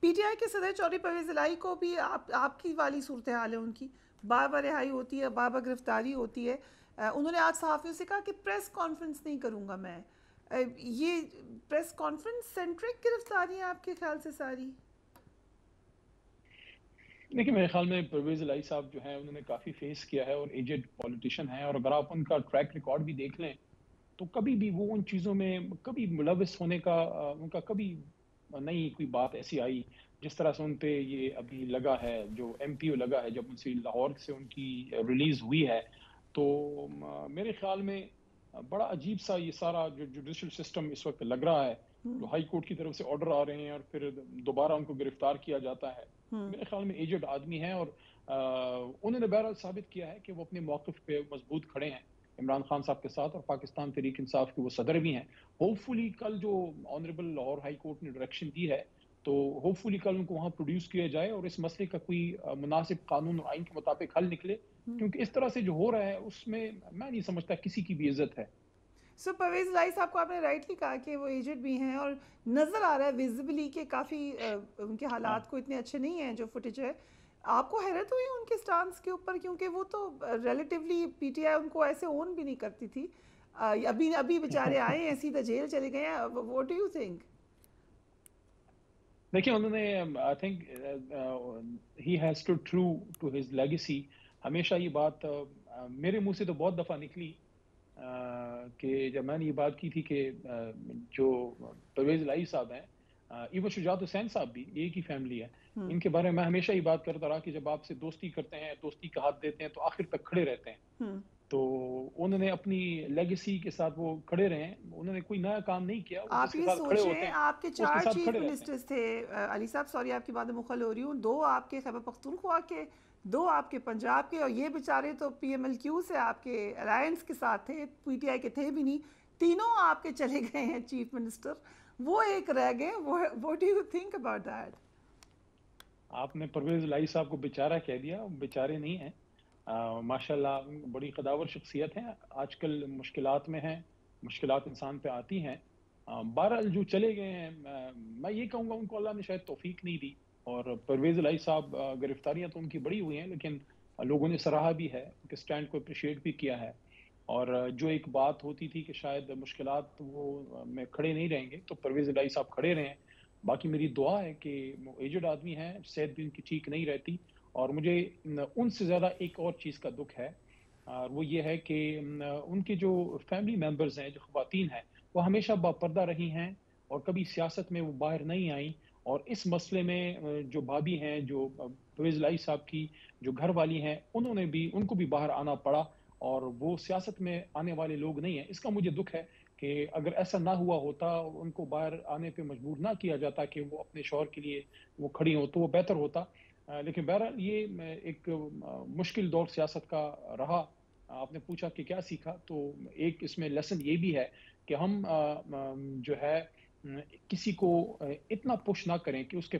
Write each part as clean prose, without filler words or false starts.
پی T آئی کے صدر چودھری پرویز الہی کو بھی آپ کی والی صورتحال ہے، ان کی بار بار رہائی ہوتی ہے، بار بار گرفتاری ہوتی ہے. انہوں نے آج صحافیوں سے کہا کہ پریس کانفرنس نہیں کروں گا میں. یہ پریس کانفرنس سینٹرک گرفتاری ہیں آپ کے خیال سے ساری؟ دیکھیں میرے خیال میں پرویز الہی صاحب جو ہیں انہوں نے کافی فیس کیا ہے اور ایجڈ پولیٹیشین ہیں، اور اگر آپ ان کا ٹریک ریکارڈ بھی دیکھ لیں تو کبھی بھی وہ ان چیزوں میں کبھی ملوث ہونے کا ان کا کبھی نہیں کوئی بات ایسی آئی. جس طرح سے ان پہ یہ ابھی لگا ہے جو ایم پی او لگا ہے جب ان سے لاہور سے ان کی ریلیز ہوئی ہے، تو میرے خیال میں بڑا عجیب سا یہ سارا جو جوڈیشل سسٹم اس وقت لگ رہا ہے، جو ہائی کورٹ کی طرف سے آرڈر آ رہے ہیں اور پھر دوبارہ ان کو گرفتار کیا جاتا ہے. میرے خیال میں ایجڈ آدمی ہیں اور انہوں نے بہرحال ثابت کیا ہے کہ وہ اپنے موقف پہ مضبوط کھڑے ہیں عمران خان صاحب کے ساتھ، اور پاکستان تحریک انصاف کے وہ صدر بھی ہیں. ہوپ فلی کل جو آنریبل لاہور ہائی کورٹ نے ڈائریکشن دی ہے تو ہوپ فلی کل ان کو وہاں پروڈیوس کیا جائے اور اس مسئلے کا کوئی مناسب قانون اور آئین کے مطابق حل نکلے، کیونکہ اس طرح سے جو ہو رہا ہے اس میں میں نہیں سمجھتا کسی کی بھی عزت ہے. سو پرویز الہی صاحب کو آپ نے رائٹلی کہا کہ وہ ایجڈ بھی ہیں اور نظر آ رہا ہے ویزیبلی کہ کافی ان کے ہاں حالات کو اتنے اچھے نہیں ہیں جو فوٹیج ہے. آپ کو حیرت ہوئی ان کے سٹانس کے اوپر؟ کیونکہ وہ تو ریلیٹیولی پی ٹی آئی ان کو ایسے اون بھی نہیں کرتی تھی. ابھی بیچارے آئے ہیں، سیدھا جیل چلے گئے ہیں. What do you think? دیکھیں انہوں نے I think he has stood true to his legacy. ہمیشہ یہ بات میرے منہ سے تو بہت دفعہ نکلی کہ جب میں نے یہ بات کی تھی کہ جو پرویز الہی صاحب ہیں، ایون شجاعت حسین صاحب بھی ایک ہی فیملی ہے، ان کے بارے میں ہمیشہ یہ بات کرتا رہا کہ جب آپ سے دوستی کرتے ہیں، دوستی کا ہاتھ دیتے ہیں تو آخر تک کھڑے رہتے ہیں. تو انہوں نے اپنی لیگیسی کے ساتھ وہ کھڑے رہے ہیں، انہوں نے کوئی نیا کام نہیں کیا. وہ جس آپ کے یہ ساتھ کھڑے ہوتے سوچیں ہیں آپ کے وہ اس کے 4 ساتھ چیف کھڑے رہتے ہیں. منسٹرز تھے. علی صاحب سوری آپ کی بات میں مخل ہو رہی ہوں، 2 آپ کے خیبر پختونخوا کے، 2 آپ کے پنجاب کے، اور یہ بیچارے تو پی ایم ایل کیو سے آپ کے الائنس کے ساتھ تھے، پی ٹی آئی کے تھے بھی نہیں. تینوں آپ کے چلے گئے ہیں چیف منسٹر، وہ ایک رہ گئے. What do you think about that? آپ نے پرویز الہی صاحب کو بیچارہ کہہ دیا، بیچارے نہیں ہیں. ماشاءاللہ بڑی قداور شخصیت ہیں، آج کل مشکلات میں ہیں، مشکلات انسان پہ آتی ہیں. بہرحال جو چلے گئے ہیں میں یہ کہوں گا ان کو اللہ نے شاید توفیق نہیں دی. اور پرویز الہی صاحب گرفتاریاں تو ان کی بڑی ہوئی ہیں لیکن لوگوں نے سراہا بھی ہے، ان کے سٹینڈ کو اپریشیٹ بھی کیا ہے. اور جو ایک بات ہوتی تھی کہ شاید مشکلات وہ میں کھڑے نہیں رہیں گے، تو پرویز الہی صاحب کھڑے رہے ہیں. باقی میری دعا ہے کہ وہ ایجڈ آدمی ہیں، صحت بھی ان کی ٹھیک نہیں رہتی. اور مجھے ان سے زیادہ ایک اور چیز کا دکھ ہے، اور وہ یہ ہے کہ ان کے جو فیملی ممبرز ہیں، جو خواتین ہیں، وہ ہمیشہ باپردہ رہی ہیں اور کبھی سیاست میں وہ باہر نہیں آئیں. اور اس مسئلے میں جو بھابھی ہیں، جو پرویز الہی صاحب کی جو گھر والی ہیں، ان کو بھی باہر آنا پڑا اور وہ سیاست میں آنے والے لوگ نہیں ہیں. اس کا مجھے دکھ ہے کہ اگر ایسا نہ ہوا ہوتا، ان کو باہر آنے پہ مجبور نہ کیا جاتا کہ وہ اپنے شوہر کے لیے وہ کھڑی ہوں تو وہ بہتر ہوتا. لیکن بہرحال یہ ایک مشکل دور سیاست کا رہا. آپ نے پوچھا کہ کیا سیکھا، تو ایک اس میں لیسن یہ بھی ہے کہ ہم جو ہے کسی کو اتنا پش نہ کریں کہ اس کے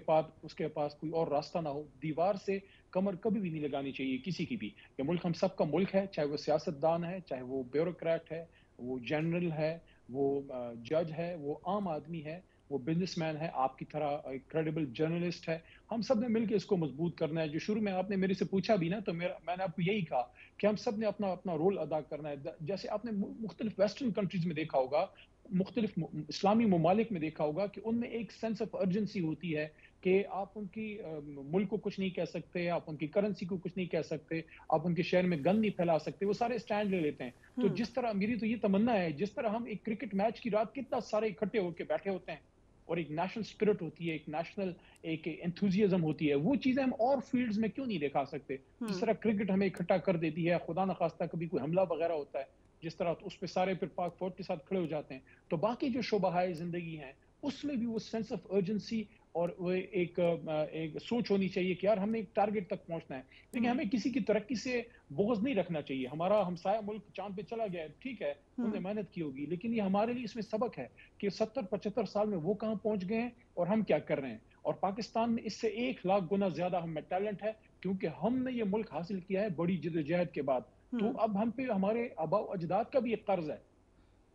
پاس کوئی اور راستہ نہ ہو. دیوار سے کمر کبھی بھی نہیں لگانی چاہیے کسی کی بھی. یہ ملک ہم سب کا ملک ہے، چاہے وہ سیاست دان ہے، چاہے وہ بیوروکریٹ ہے، وہ جنرل ہے، وہ جج ہے، وہ عام آدمی ہے، وہ بزنس مین ہے، آپ کی طرح کریڈیبل جرنلسٹ ہے. ہم سب نے مل کے اس کو مضبوط کرنا ہے. جو شروع میں آپ نے میرے سے پوچھا بھی نا، تو میں نے آپ کو یہی کہا کہ ہم سب نے اپنا اپنا رول ادا کرنا ہے. جیسے آپ نے مختلف ویسٹرن کنٹریز میں دیکھا ہوگا، مختلف اسلامی ممالک میں دیکھا ہوگا کہ ان میں ایک سینس آف ارجنسی ہوتی ہے کہ آپ ان کی ملک کو کچھ نہیں کہہ سکتے، آپ ان کی کرنسی کو کچھ نہیں کہہ سکتے، آپ ان کے شہر میں گند نہیں پھیلا سکتے، وہ سارے اسٹینڈ لے لیتے ہیں. تو جس طرح میری تو یہ تمنا ہے، جس طرح ہم ایک کرکٹ میچ کی رات کتنا سارے اکٹھے ہو کے بیٹھے ہوتے ہیں اور ایک نیشنل اسپرٹ ہوتی ہے، ایک نیشنل ایک انتھوزیازم ہوتی ہے، وہ چیزیں ہم اور فیلڈز میں کیوں نہیں دکھا سکتے؟ جس طرح کرکٹ ہمیں اکٹھا کر دیتی ہے، خدا نخواستہ کبھی کوئی حملہ وغیرہ ہوتا ہے جس طرح، تو اس پہ سارے پھر پاک فوج کے ساتھ کھڑے ہو جاتے ہیں. تو باقی جو شعبہ زندگی ہیں اس میں بھی وہ سینس آف ارجنسی اور وہ ایک سوچ ہونی چاہیے کہ یار ہم نے ایک ٹارگٹ تک پہنچنا ہے. لیکن ہمیں کسی کی ترقی سے بغض نہیں رکھنا چاہیے. ہمارا ہمسایہ ملک چاند پہ چلا گیا ہے، ٹھیک ہے، انہوں نے محنت کی ہوگی، لیکن یہ ہمارے لیے اس میں سبق ہے کہ 70-75 سال میں وہ کہاں پہنچ گئے ہیں اور ہم کیا کر رہے ہیں. اور پاکستان میں اس سے 1,00,000 گنا زیادہ ہم میں ٹیلنٹ ہے، کیونکہ ہم نے یہ ملک حاصل کیا ہے بڑی جدوجہد کے بعد. تو اب ہم پہ ہمارے آباء و اجداد کا بھی ایک قرض ہے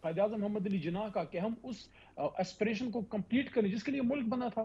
قائد اعظم محمد علی جناح کا کہ ہم اس ایسپریشن کو کمپلیٹ کریں جس کے لیے ملک بنا تھا.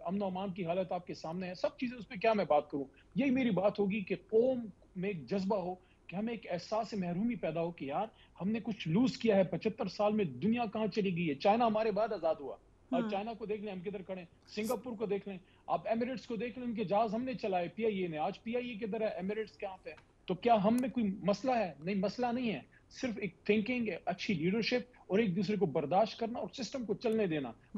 امن و امان کی حالت آپ کے سامنے ہے, سب چیزیں, اس پہ کیا میں بات کروں. یہی میری بات ہوگی کہ قوم میں ایک جذبہ ہو, کہ ہمیں ایک احساس محرومی پیدا ہو کہ یار ہم نے کچھ لوز کیا ہے. 75 سال میں دنیا کہاں چلی گئی ہے. چائنا ہمارے بعد آزاد ہوا, اور چائنا کو دیکھ لیں ہم کدھر کھڑے ہیں, سنگاپور کو دیکھ لیں, آپ ایمریٹس کو دیکھ لیں, ان کے جہاز ہم نے چلائے پی آئی اے نے. آج پی آئی اے کدھر ہے, ایمریٹس کہاں پہ ہے. تو کیا ہم میں کوئی مسئلہ ہے؟ نہیں, مسئلہ نہیں ہے, صرف ایک تھنکنگ, اچھی لیڈرشپ, اور ایک دوسرے کو برداشت کرنا اور سسٹم کو چلنے دینا.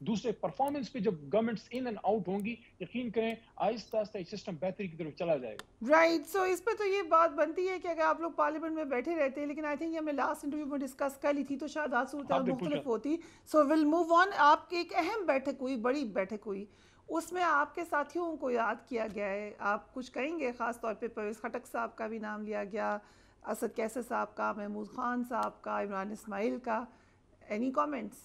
دوسرے پرفارمنس پہ جب گورنمنٹس ان اینڈ آؤٹ ہوں گی, یقین کریں آہستہ آہستہ یہ سسٹم بہتری کی طرف چلا جائے گا. رائٹ. سو اس پہ تو یہ بات بنتی ہے کہ اگر آپ لوگ پارلیمنٹ میں بیٹھے رہتے, لیکن آئی تھنک ہم نے لاسٹ انٹرویو میں ڈسکس کر لی تھی تو شاید آج صورتحال آپ نے پوچھا مختلف ہوتی. سو ول موو آن. آپ کی ایک اہم بیٹھک ہوئی, بڑی بیٹھک ہوئی, اس میں آپ کے ساتھیوں کو یاد کیا گیا ہے. آپ کچھ کہیں گے؟ خاص طور پہ پرویز خٹک صاحب کا بھی نام لیا گیا, اسد کیسر صاحب کا, محمود خان صاحب کا, عمران اسماعیل کا. Any comments?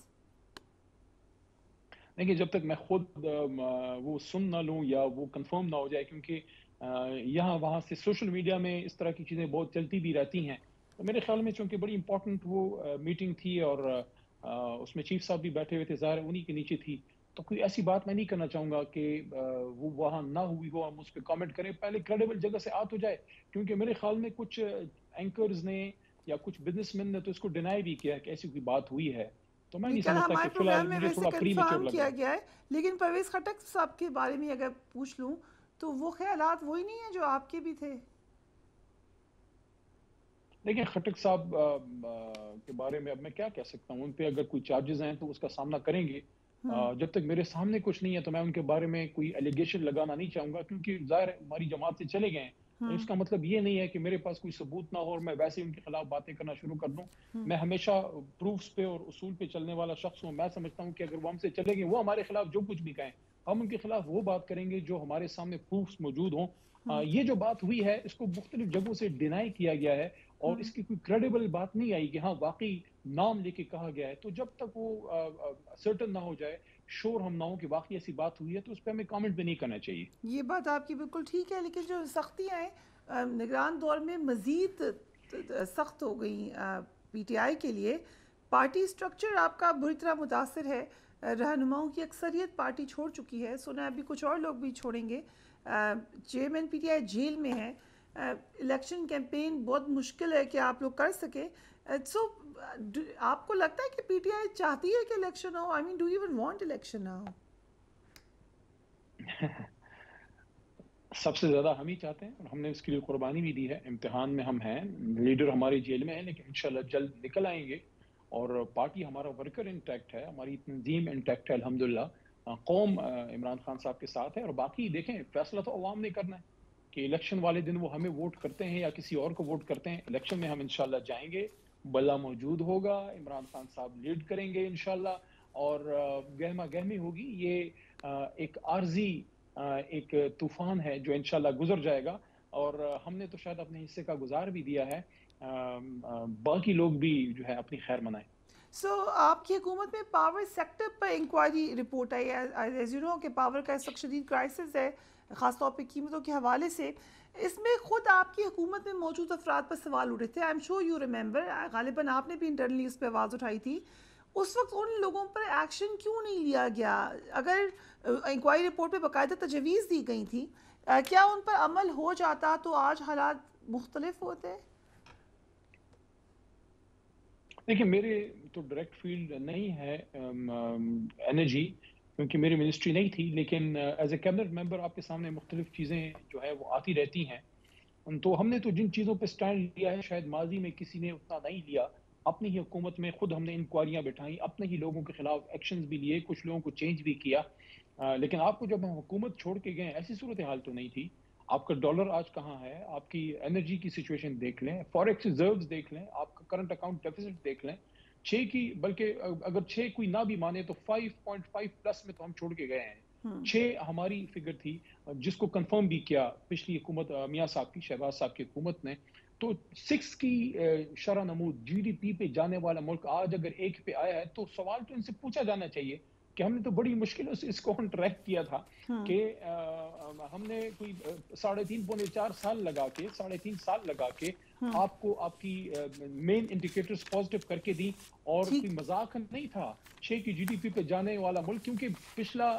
دیکھیے, جب تک میں خود وہ سن نہ لوں یا وہ کنفرم نہ ہو جائے, کیونکہ یہاں وہاں سے سوشل میڈیا میں اس طرح کی چیزیں بہت چلتی بھی رہتی ہیں, تو میرے خیال میں چونکہ بڑی امپورٹنٹ وہ میٹنگ تھی اور اس میں چیف صاحب بھی بیٹھے ہوئے تھے, ظاہر انہی کے نیچے تھی, تو کوئی ایسی بات میں نہیں کرنا چاہوں گا کہ وہ وہاں نہ ہوئی ہو, ہم اس پہ کامنٹ کریں. پہلے کریڈیبل جگہ سے آ تو جائے, کیونکہ میرے خیال میں کچھ اینکرز نے یا کچھ بزنس مین نے تو اس کو ڈینائی بھی کیا کہ ایسی کوئی بات ہوئی ہے. تو میں یہ نہیں کل سمجھتا کہ ہمارے فی الحال پروگرام میں مجھے ویسے تھوڑا پری میچور کنفرم لگ رہا کیا ہے. گیا ہے, لیکن پرویز خٹک صاحب کے بارے میں اگر پوچھ لوں تو وہ خیالات وہی نہیں ہیں جو آپ کے بھی تھے. دیکھیں, خٹک صاحب کے بارے میں اب میں کیا کہہ سکتا ہوں. ان پہ اگر کوئی چارجز ہیں تو اس کا سامنا کریں گے. جب تک میرے سامنے کچھ نہیں ہے تو میں ان کے بارے میں کوئی ایلیگیشن لگانا نہیں چاہوں گا, کیونکہ ظاہر ہماری جماعت سے چلے گئے ہیں. اس کا مطلب یہ نہیں ہے کہ میرے پاس کوئی ثبوت نہ ہو اور میں ویسے ان کے خلاف باتیں کرنا شروع کر دوں. میں ہمیشہ پروفس پہ اور اصول پہ چلنے والا شخص ہوں. میں سمجھتا ہوں کہ اگر وہ ہم سے چلے گئے, وہ ہمارے خلاف جو کچھ بھی کہیں, ہم ان کے خلاف وہ بات کریں گے جو ہمارے سامنے پروفس موجود ہوں. یہ جو بات ہوئی ہے اس کو مختلف جگہوں سے ڈینائی کیا گیا ہے, اور اس کی کوئی کریڈیبل بات نہیں آئی کہ ہاں واقعی نام لے کے کہا گیا ہے. تو جب تک وہ سرٹن نہ ہو جائے, شور ہم نہ ہو کہ واقعی ایسی بات ہوئی ہے, تو اس پہ ہمیں کامنٹ بھی نہیں کرنا چاہیے. یہ بات آپ کی بالکل ٹھیک ہے, لیکن جو سختیاں ہیں نگران دور میں مزید سخت ہو گئی پی ٹی آئی کے لیے. پارٹی سٹرکچر آپ کا بری طرح متاثر ہے, رہنماؤں کی اکثریت پارٹی چھوڑ چکی ہے, سنا ابھی کچھ اور لوگ بھی چھوڑیں گے. Chairman P T I jail میں ہے, الیکشن کیمپین بہت مشکل ہے کہ آپ لوگ کر سکیں. سو آپ کو لگتا ہے کہ پی ٹی آئی چاہتی ہے کہ الیکشن ہو؟ I mean do you even want election now? سب سے زیادہ ہم ہی چاہتے ہیں, اور ہم نے اس کے لیے قربانی بھی دی ہے. امتحان میں ہم ہیں, لیڈر ہماری جیل میں ہے, لیکن انشاءاللہ جلد نکل آئیں گے. اور پارٹی ہمارا ورکر انٹیکٹ ہے, ہماری تنظیم انٹیکٹ ہے الحمدللہ. قوم عمران خان صاحب کے ساتھ ہے. اور باقی دیکھیں, فیصلہ تو عوام نے کرنا ہے کہ الیکشن والے دن وہ ہمیں ووٹ کرتے ہیں یا کسی اور کو ووٹ کرتے ہیں. الیکشن میں ہم انشاءاللہ جائیں گے, بلہ موجود ہوگا, عمران خان صاحب لیڈ کریں گے انشاءاللہ, اور گہما گہمی ہوگی. یہ ایک عارضی ایک طوفان ہے جو انشاءاللہ گزر جائے گا, اور ہم نے تو شاید اپنے حصے کا گزار بھی دیا ہے. باقی لوگ بھی جو ہے اپنی خیر منائیں. سو آپ کی حکومت میں پاور سیکٹر پر انکوائری رپورٹ آئی ہے. ایز یو نو کہ پاور کا اس وقت شدید کرائسس ہے, خاص طور پہ قیمتوں کے حوالے سے. اس میں خود آپ کی حکومت میں موجود افراد پر سوال اٹھے تھے. I am sure you remember, غالباً آپ نے بھی انٹرنلی اس پہ آواز اٹھائی تھی. اس وقت ان لوگوں پر ایکشن کیوں نہیں لیا گیا؟ اگر انکوائری رپورٹ پہ باقاعدہ تجویز دی گئی تھی, کیا ان پر عمل ہو جاتا تو آج حالات مختلف ہوتے؟ دیکھیں, میرے تو ڈائریکٹ فیلڈ نہیں ہے انرجی, کیونکہ میری منسٹری نہیں تھی, لیکن ایز اے کیبنٹ ممبر آپ کے سامنے مختلف چیزیں جو ہے وہ آتی رہتی ہیں. تو ہم نے تو جن چیزوں پہ سٹینڈ لیا ہے شاید ماضی میں کسی نے اتنا نہیں لیا. اپنی ہی حکومت میں خود ہم نے انکوائریاں بٹھائیں, اپنے ہی لوگوں کے خلاف ایکشنز بھی لیے, کچھ لوگوں کو چینج بھی کیا. لیکن آپ کو جب ہم حکومت چھوڑ کے گئے ایسی صورتحال تو نہیں تھی. آپ کا ڈالر آج کہاں ہے, آپ کی انرجی کی سچویشن دیکھ لیں, فوریکس ریزروز دیکھ لیں, آپ کا کرنٹ اکاؤنٹ ڈیفیسٹ دیکھ لیں. 6 کی, بلکہ اگر 6 کوئی نہ بھی مانے تو 5.5 پلس میں تو ہم چھوڑ کے گئے ہیں. 6 ہماری فگر تھی, جس کو کنفرم بھی کیا پچھلی حکومت میاں صاحب کی, شہباز صاحب کی حکومت نے. تو 6 کی شرح نمود جی ڈی پی پہ جانے والا ملک آج اگر 1 پہ آیا ہے, تو سوال تو ان سے پوچھا جانا چاہیے کہ ہم نے تو بڑی مشکلوں سے اس کو ہم ٹریک کیا تھا کہ ہم نے کوئی 3.5 پونے 4 سال لگا کے 3.5 سال لگا کے آپ کو آپ کی مین انڈیکیٹرز پازیٹیو کر کے دی، اور کوئی مذاق نہیں تھا 6 کی جی ڈی پی پہ جانے والا ملک، کیونکہ پچھلا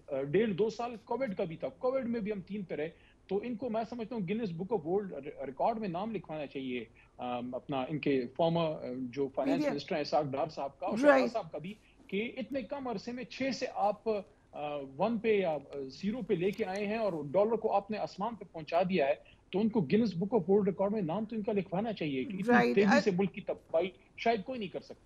1.5-2 سال کووڈ کا بھی تھا، کووڈ میں بھی ہم 3 پہ رہے. تو ان کو میں سمجھتا ہوں grains book of world record میں نام لکھوانا چاہیے اپنا ان کے فارمر جو فائنانس منسٹر ہیں اسحاق ڈار صاحب کا اور شہباز صاحب کا بھی، کہ اتنے کم عرصے میں 6 سے آپ 1 پہ یا 0 پہ لے کے آئے ہیں اور ڈالر کو آپ نے آسمان پہ پہنچا دیا ہے. تو ان کو grains book of world record میں نام تو ان کا لکھوانا چاہیے کہ اتنی تیزی سے ملک کی تباہی شاید کوئی نہیں کر سکتا.